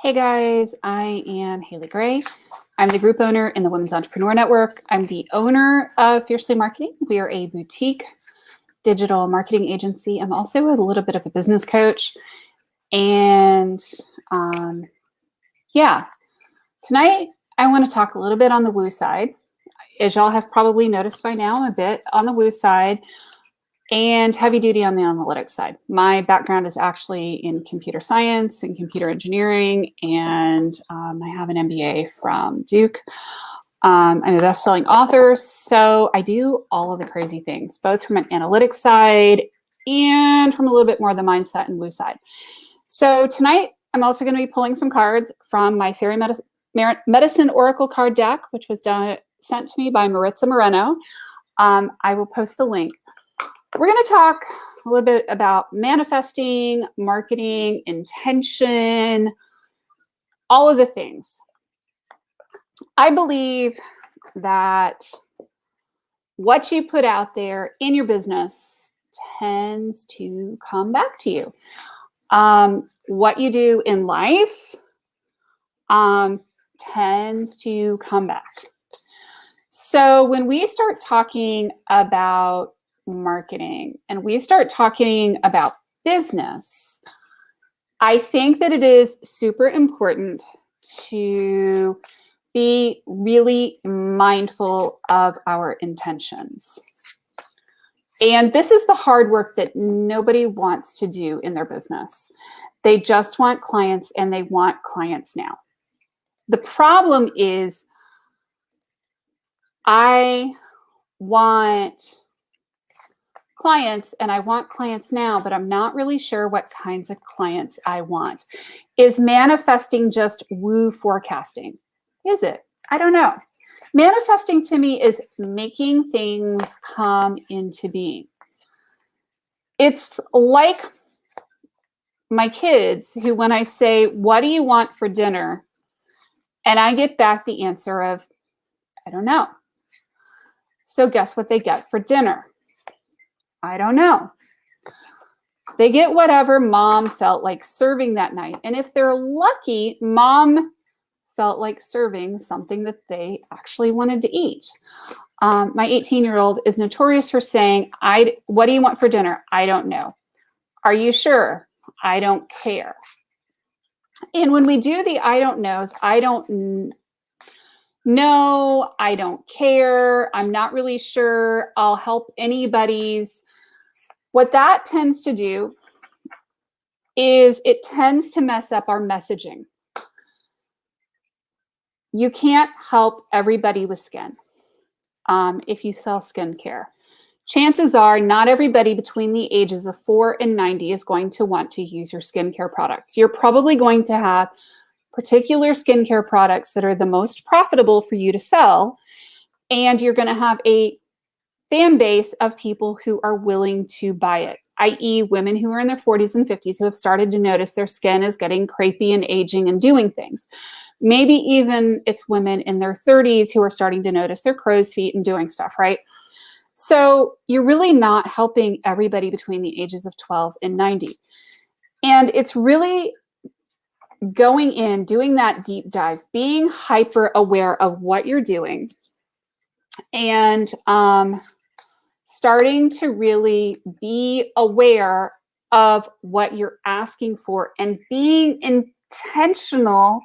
Hey guys, I am Haley Gray. I'm the group owner in the Women's Entrepreneur Network. I'm the owner of Fiercely Marketing. We are a boutique digital marketing agency. I'm also a little bit of a business coach. And yeah, tonight I want to talk a little bit on the woo side. As y'all have probably noticed by now, I'm a bit on the woo side and heavy duty on the analytics side. My background is actually in computer science and computer engineering, and I have an MBA from Duke. I'm a best-selling author, so I do all of the crazy things, both from an analytics side and from a little bit more of the mindset and woo side. So tonight, I'm also going to be pulling some cards from my Fairy Medicine Oracle card deck, which was sent to me by Maritza Moreno. I will post the link. We're going to talk a little bit about manifesting, marketing, intention, all of the things. I believe that what you put out there in your business tends to come back to you. What you do in life tends to come back. So when we start talking about marketing and we start talking about business, I think that it is super important to be really mindful of our intentions. And this is the hard work that nobody wants to do in their business. They just want clients, and they want clients now. The problem is I want clients, and I want clients now, but I'm not really sure what kinds of clients I want. Is manifesting just woo forecasting? Is it? I don't know. Manifesting to me is making things come into being. It's like my kids who, when I say, what do you want for dinner? And I get back the answer of, I don't know. So guess what they get for dinner? I don't know. They get whatever mom felt like serving that night. And if they're lucky, mom felt like serving something that they actually wanted to eat. My 18-year-old is notorious for saying, what do you want for dinner? I don't know. Are you sure? I don't care. And when we do the I don't knows, I don't know, I don't care, I'm not really sure, I'll help anybody's. What that tends to do is it tends to mess up our messaging. You can't help everybody with skin if you sell skincare. Chances are not everybody between the ages of 4 and 90 is going to want to use your skincare products. You're probably going to have particular skincare products that are the most profitable for you to sell, and you're going to have a fan base of people who are willing to buy it, i.e. women who are in their 40s and 50s who have started to notice their skin is getting crepey and aging and doing things. Maybe even it's women in their 30s who are starting to notice their crow's feet and doing stuff, right? So you're really not helping everybody between the ages of 12 and 90. And it's really going in, doing that deep dive, being hyper aware of what you're doing, and starting to really be aware of what you're asking for and being intentional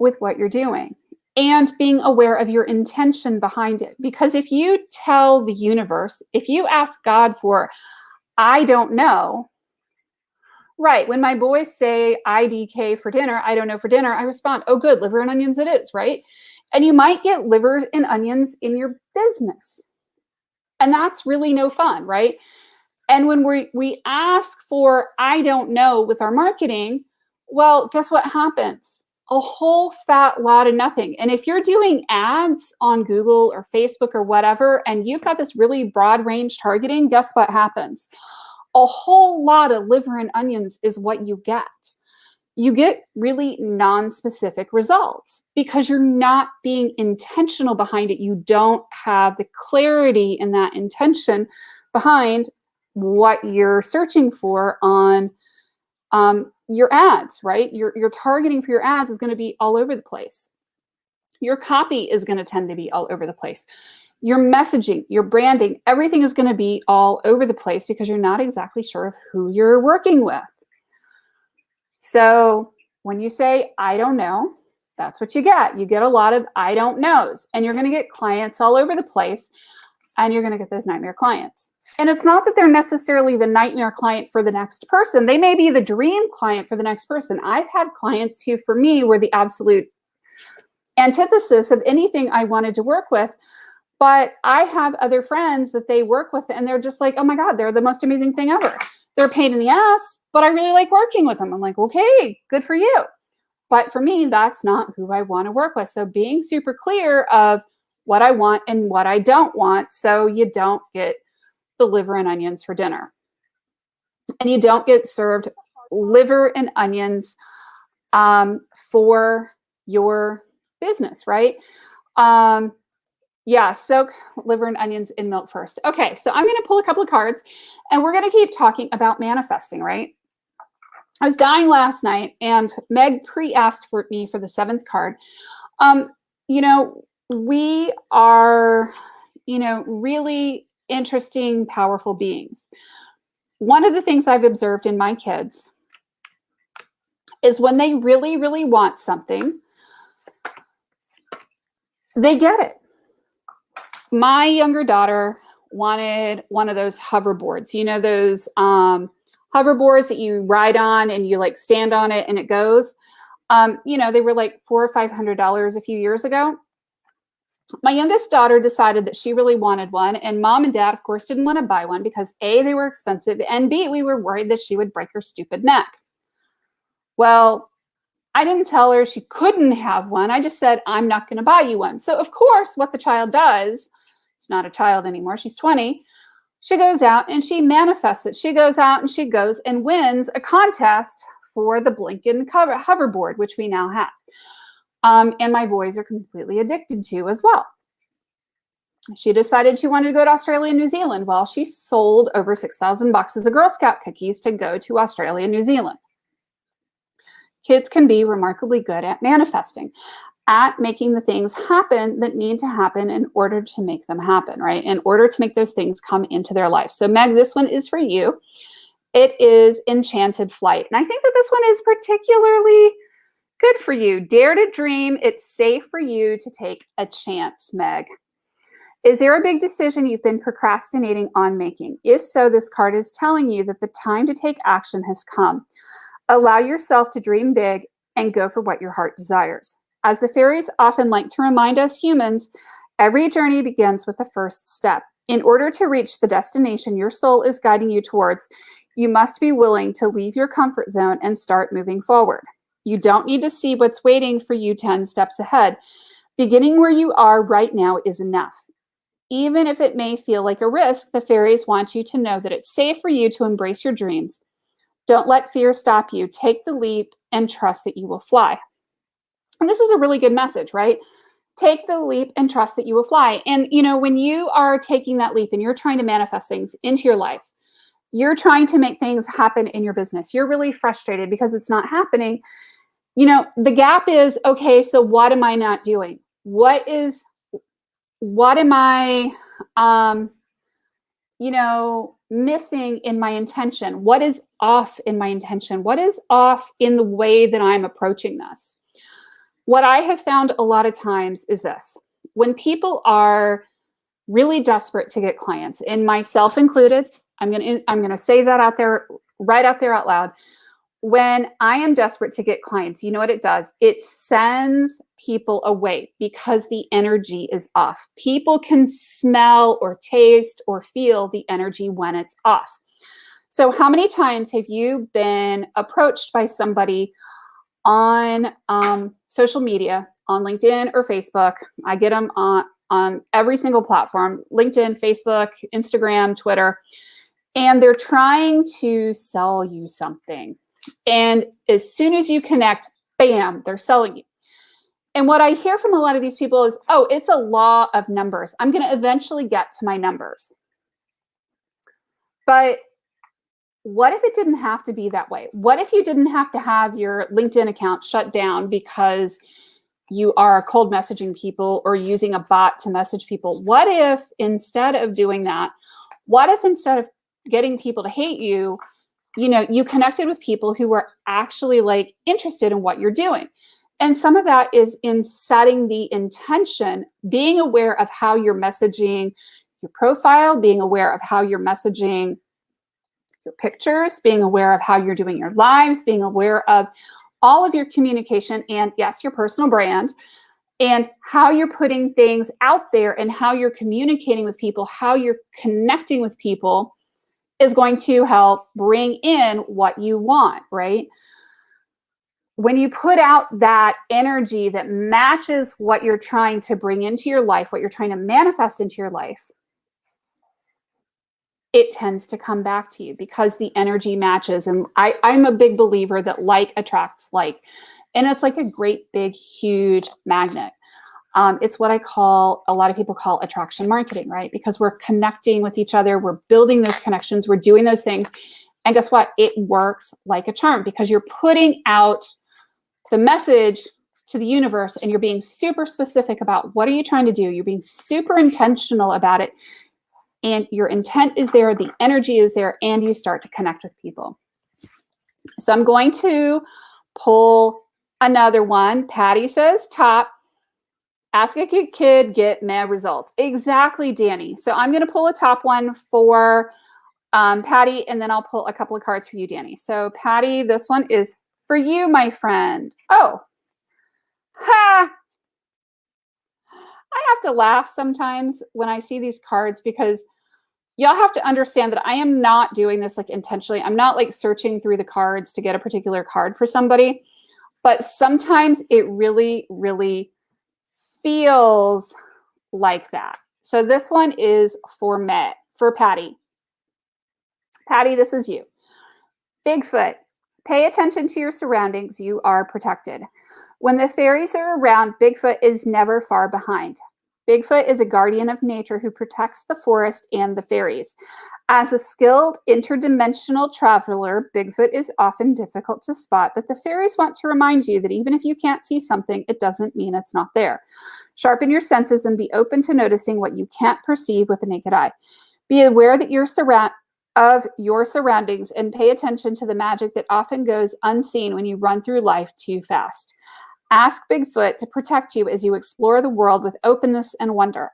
with what you're doing and being aware of your intention behind it. Because if you tell the universe, if you ask God for, I don't know, right, when my boys say IDK for dinner, I don't know for dinner, I respond, oh good, liver and onions it is, right? And you might get liver and onions in your business. And that's really no fun, right? And when we ask for, I don't know with our marketing, well, guess what happens? A whole fat lot of nothing. And if you're doing ads on Google or Facebook or whatever, and you've got this really broad range targeting, guess what happens? A whole lot of liver and onions is what you get. You get really non-specific results because you're not being intentional behind it. You don't have the clarity in that intention behind what you're searching for on your ads, right? Your targeting for your ads is going to be all over the place. Your copy is going to tend to be all over the place. Your messaging, your branding, everything is going to be all over the place because you're not exactly sure of who you're working with. So when you say, I don't know, that's what you get. You get a lot of I don't knows, and you're going to get clients all over the place, and you're going to get those nightmare clients. And it's not that they're necessarily the nightmare client for the next person. They may be the dream client for the next person. I've had clients who, for me, were the absolute antithesis of anything I wanted to work with. But I have other friends that they work with, and they're just like, oh my God, they're the most amazing thing ever. They're a pain in the ass, but I really like working with them. I'm like, okay, good for you. But for me, that's not who I want to work with. So being super clear of what I want and what I don't want, so you don't get the liver and onions for dinner. And you don't get served liver and onions for your business, right? Yeah, soak liver and onions in milk first. Okay, so I'm going to pull a couple of cards, and we're going to keep talking about manifesting, right? I was dying last night, and Meg pre-asked for me for the 7th card. We are, really interesting, powerful beings. One of the things I've observed in my kids is when they really, really want something, they get it. My younger daughter wanted one of those hoverboards, those hoverboards that you ride on and you like stand on it and it goes. They were like $400 or $500 a few years ago. My youngest daughter decided that she really wanted one, and mom and dad, of course, didn't want to buy one because A, they were expensive, and B, we were worried that she would break her stupid neck. Well, I didn't tell her she couldn't have one. I just said, I'm not going to buy you one. So, of course, what the child does, she's not a child anymore, she's 20, she goes out and she manifests it. She goes out and she goes and wins a contest for the Blinken hoverboard, which we now have. And my boys are completely addicted to as well. She decided she wanted to go to Australia and New Zealand. Well, she sold over 6,000 boxes of Girl Scout cookies to go to Australia and New Zealand. Kids can be remarkably good at manifesting, at making the things happen that need to happen in order to make them happen, right? In order to make those things come into their life. So Meg, this one is for you. It is Enchanted Flight. And I think that this one is particularly good for you. Dare to dream. It's safe for you to take a chance, Meg. Is there a big decision you've been procrastinating on making? If so, this card is telling you that the time to take action has come. Allow yourself to dream big and go for what your heart desires. As the fairies often like to remind us humans, every journey begins with the first step. In order to reach the destination your soul is guiding you towards, you must be willing to leave your comfort zone and start moving forward. You don't need to see what's waiting for you 10 steps ahead. Beginning where you are right now is enough. Even if it may feel like a risk, the fairies want you to know that it's safe for you to embrace your dreams. Don't let fear stop you. Take the leap and trust that you will fly. And this is a really good message, right? Take the leap and trust that you will fly. And, when you are taking that leap and you're trying to manifest things into your life, you're trying to make things happen in your business, you're really frustrated because it's not happening. The gap is, okay, so what am I not doing? What am I, missing in my intention? What is off in my intention? What is off in the way that I'm approaching this? What I have found a lot of times is this: when people are really desperate to get clients, and myself included, I'm gonna say that out there, right out there out loud. When I am desperate to get clients, you know what it does? It sends people away because the energy is off. People can smell or taste or feel the energy when it's off. So how many times have you been approached by somebody on social media, on LinkedIn or Facebook? I get them on every single platform: LinkedIn, Facebook, Instagram, Twitter, and they're trying to sell you something. And as soon as you connect, bam, they're selling you. And what I hear from a lot of these people is, oh, it's a law of numbers. I'm going to eventually get to my numbers. But what if it didn't have to be that way? What if you didn't have to have your LinkedIn account shut down because you are cold messaging people or using a bot to message people? What if instead of doing that, what if instead of getting people to hate you, you connected with people who were actually like interested in what you're doing? And some of that is in setting the intention, being aware of how you're messaging your profile, being aware of how you're messaging your pictures, being aware of how you're doing your lives, being aware of all of your communication and, yes, your personal brand, and how you're putting things out there and how you're communicating with people, how you're connecting with people is going to help bring in what you want, right? When you put out that energy that matches what you're trying to bring into your life, what you're trying to manifest into your life, it tends to come back to you because the energy matches. And I'm a big believer that like attracts like. And it's like a great, big, huge magnet. It's what a lot of people call attraction marketing, right? Because we're connecting with each other. We're building those connections. We're doing those things. And guess what? It works like a charm because you're putting out the message to the universe and you're being super specific about what are you trying to do. You're being super intentional about it. And your intent is there, the energy is there, and you start to connect with people. So I'm going to pull another one. Patty says top, ask a kid, get mad results. Exactly, Danny. So I'm going to pull a top one for Patty, and then I'll pull a couple of cards for you, Danny. So Patty, this one is for you, my friend. Oh, ha! I have to laugh sometimes when I see these cards because y'all have to understand that I am not doing this like intentionally. I'm not like searching through the cards to get a particular card for somebody, but sometimes it really, really feels like that. So this one is for Patty. Patty, this is you. Bigfoot, pay attention to your surroundings. You are protected. When the fairies are around, Bigfoot is never far behind. Bigfoot is a guardian of nature who protects the forest and the fairies. As a skilled interdimensional traveler, Bigfoot is often difficult to spot, but the fairies want to remind you that even if you can't see something, it doesn't mean it's not there. Sharpen your senses and be open to noticing what you can't perceive with the naked eye. Be aware that of your surroundings and pay attention to the magic that often goes unseen when you run through life too fast. Ask Bigfoot to protect you as you explore the world with openness and wonder.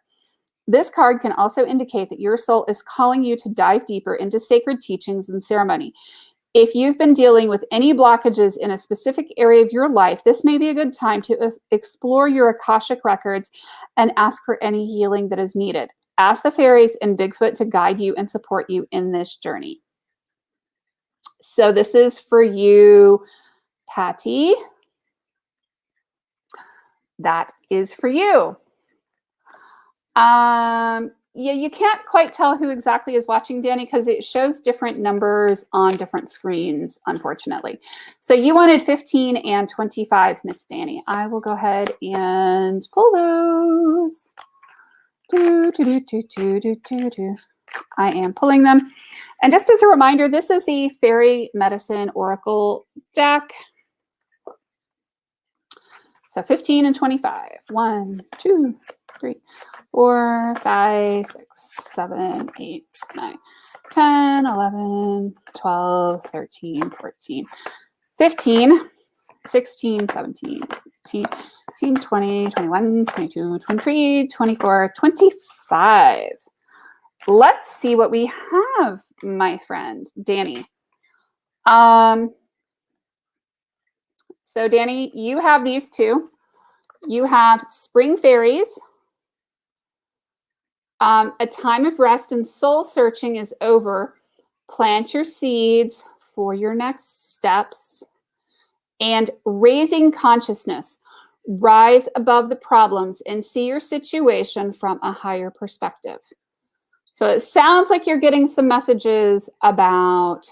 This card can also indicate that your soul is calling you to dive deeper into sacred teachings and ceremony. If you've been dealing with any blockages in a specific area of your life, this may be a good time to explore your Akashic records and ask for any healing that is needed. Ask the fairies and Bigfoot to guide you and support you in this journey. So this is for you, Patty. That is for you. Yeah, you can't quite tell who exactly is watching, Danny, because it shows different numbers on different screens, unfortunately. So you wanted 15 and 25, Miss Danny. I will go ahead and pull those. I am pulling them. And just as a reminder, this is the Fairy Medicine Oracle deck. So 15 and 25. 1, 2, 3, 4, 5, 6, 7, 8, 9, 10, 11, 12, 13, 14, 15, 16, 17, 18, 19, 20, 21, 22, 23, 24, 25. Let's see what we have, my friend, Danny. So Danny, you have these two. You have spring fairies. A time of rest and soul searching is over. Plant your seeds for your next steps. And raising consciousness. Rise above the problems and see your situation from a higher perspective. So it sounds like you're getting some messages about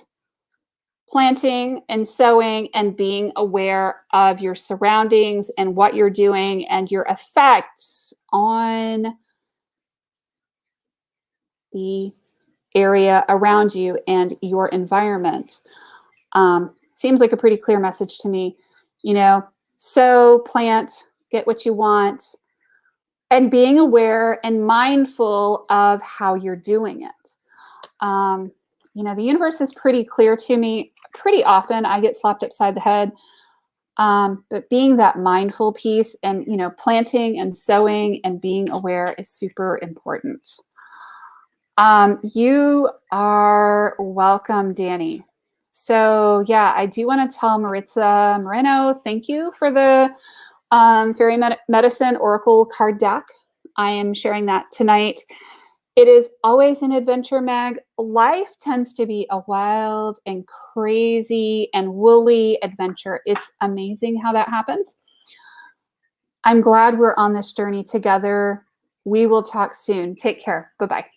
planting and sowing and being aware of your surroundings and what you're doing and your effects on the area around you and your environment. Seems like a pretty clear message to me. You know, sow, plant, get what you want, and being aware and mindful of how you're doing it. You know, the universe is pretty clear to me. Pretty often I get slapped upside the head. But being that mindful piece and, you know, planting and sowing and being aware is super important. You are welcome, Danny. So yeah, I do want to tell Maritza Moreno, thank you for the Fairy Medicine Oracle card deck. I am sharing that tonight. It is always an adventure, Meg. Life tends to be a wild and crazy and woolly adventure. It's amazing how that happens. I'm glad we're on this journey together. We will talk soon. Take care. Bye-bye.